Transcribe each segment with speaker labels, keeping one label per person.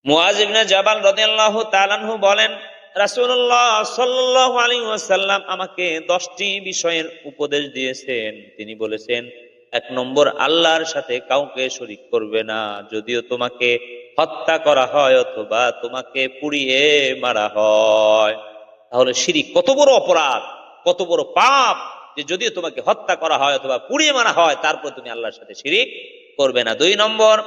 Speaker 1: মুআজ ইবনে জাবাল রাদিয়াল্লাহু তাআলা আনহু বলেন, রাসূলুল্লাহ সাল্লাল্লাহু আলাইহি ওয়াসাল্লাম আমাকে 10টি বিষয়ের উপদেশ দিয়েছেন। তিনি বলেছেন, 1 নম্বর, আল্লাহর সাথে কাউকে শরীক করবে না, যদিও তোমাকে হত্যা করা হয় অথবা তোমাকে পুড়িয়ে মারা হয়। তাহলে শিরিক কত বড় অপরাধ, কত বড় পাপ, যে যদিও তোমাকে হত্যা করা হয় অথবা পুড়িয়ে মারা হয় তারপর তুমি আল্লাহর সাথে শিরিক করবে না। 2 নম্বর,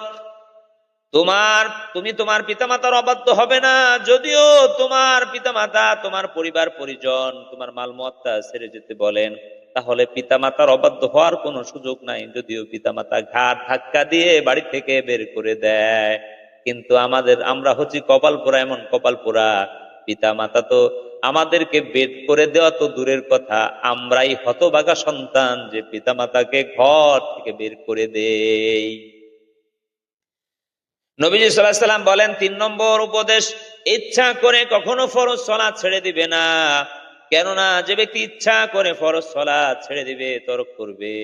Speaker 1: তুমি তোমার পিতামাতার অবাধ্য হবে না, যদিও তোমার পিতামাতা তোমার পরিবার পরিজন তোমার মালমত্তা ছেড়ে যেতে বলেন, তাহলে পিতামাতার অবাধ্য হওয়ার কোনো সুযোগ নাই, যদিও পিতামাতা ঘাট ধাক্কা দিয়ে বাড়ি থেকে বের করে দেয়। কিন্তু আমরা হচ্ছি কপাল পোড়া, এমন কপাল পোড়া, পিতামাতা তো আমাদেরকে বের করে দেওয়া তো দূরের কথা, আমরাই হতভাগা সন্তান যে পিতামাতাকে ঘর থেকে বের করে দেই। নবীজি সাল্লাল্লাহু আলাইহি ওয়াসাল্লাম বলেন, 3 নম্বর উপদেশ, ইচ্ছা করে কখনো ফরজ সালাত ছেড়ে দিবে না। কেননা যে ব্যক্তি ইচ্ছা করে ফরজ সালাত ছেড়ে দিবে, তরক করবে,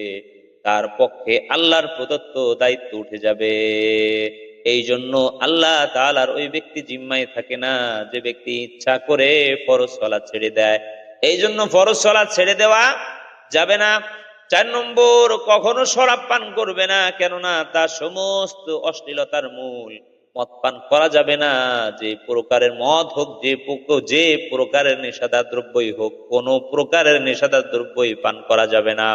Speaker 1: তার পক্ষে আল্লাহর প্রদত্ত দায়িত্ব উঠে যাবে। এই জন্য আল্লাহ তাআলার ওই ব্যক্তি জিম্মায় থাকে না যে ব্যক্তি ইচ্ছা করে ফরজ সালাত ছেড়ে দেয়। এই জন্য ফরজ সালাত ছেড়ে দেওয়া যাবে না। 4 নম্বর, কখনো শরাব পান করবে না, কেননা তা সমস্ত অশ্লীলতার মূল। মদ পান করা যাবে না, যে প্রকারের মদ হোক, যে প্রকারের নেশাদার দ্রব্যই হোক, কোন প্রকারের নেশাদার দ্রব্যই পান করা যাবে না,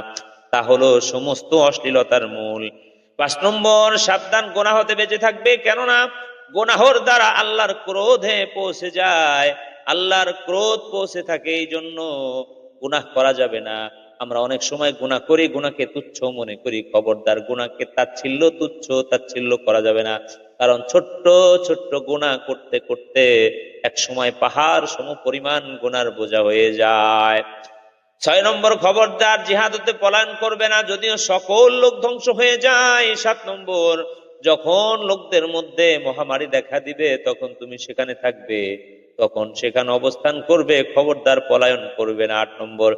Speaker 1: তা হলো সমস্ত অশ্লীলতার মূল। 5 নম্বর, সাবধান, গুনাহ হতে বেঁচে থাকবে, কেননা গুনাহর দ্বারা আল্লাহর ক্রোধে পৌঁছে যায়, আল্লাহর ক্রোধ পৌঁছে থাকে, এই জন্য গুনাহ করা যাবে না। আমরা অনেক সময় গুনাহ করি, গুনাহকে তুচ্ছ মনে করি, খবরদার, গুনাহকে তাচ্ছিল্য, তুচ্ছ তাচ্ছিল্য করা যাবে না, কারণ ছোট্ট ছোট্ট গুনাহ করতে করতে এক সময় পাহাড় সম পরিমাণ গুনার বোঝা হয়ে যায়। 6 নম্বর, খবরদার, জিহাদ হতে পলায়ন করবে না, যদিও সকল লোক ধ্বংস হয়ে যায়। 7 নম্বর, যখন লোকদের মধ্যে মহামারী দেখা দিবে তখন তুমি সেখানে থাকবে, তখন সেখানে অবস্থান করবে, খবরদার পলায়ন করবে না। 8 নম্বর,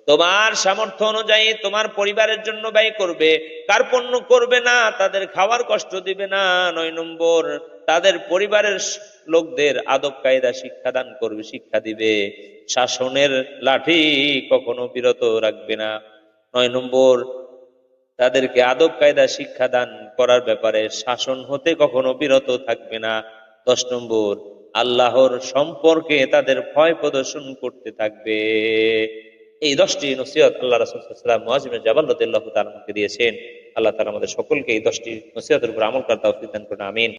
Speaker 1: তোমার সামর্থ্য অনুযায়ী তোমার পরিবারের জন্য ব্যয় করবে, কার্পণ্য করবে না, তাদের খাওয়ার কষ্ট দিবে না। 9 নম্বর, তাদের পরিবারের লোকদের আদব কায়দা শিক্ষা দিবে, শাসনের লাঠি কখনো বিরত রাখবে না। 9 নম্বর, তাদেরকে আদব কায়দা শিক্ষা দান করার ব্যাপারে শাসন হতে কখনো বিরত থাকবে না। 10 নম্বর, আল্লাহর সম্পর্কে তাদের ভয় প্রদর্শন করতে থাকবে। এই 10টি নসিহত আল্লাহ রাসূল সাল্লাল্লাহু আলাইহি ওয়াসাল্লাম মুআয ইবনে জাবাল রাদিয়াল্লাহু তাআলা আনহুকে দিয়েছেন। আল্লাহ তাআলা আমাদের সকলকে এই 10টি নসিহতের উপর আমল করার তৌফিক দান করুন, আমিন।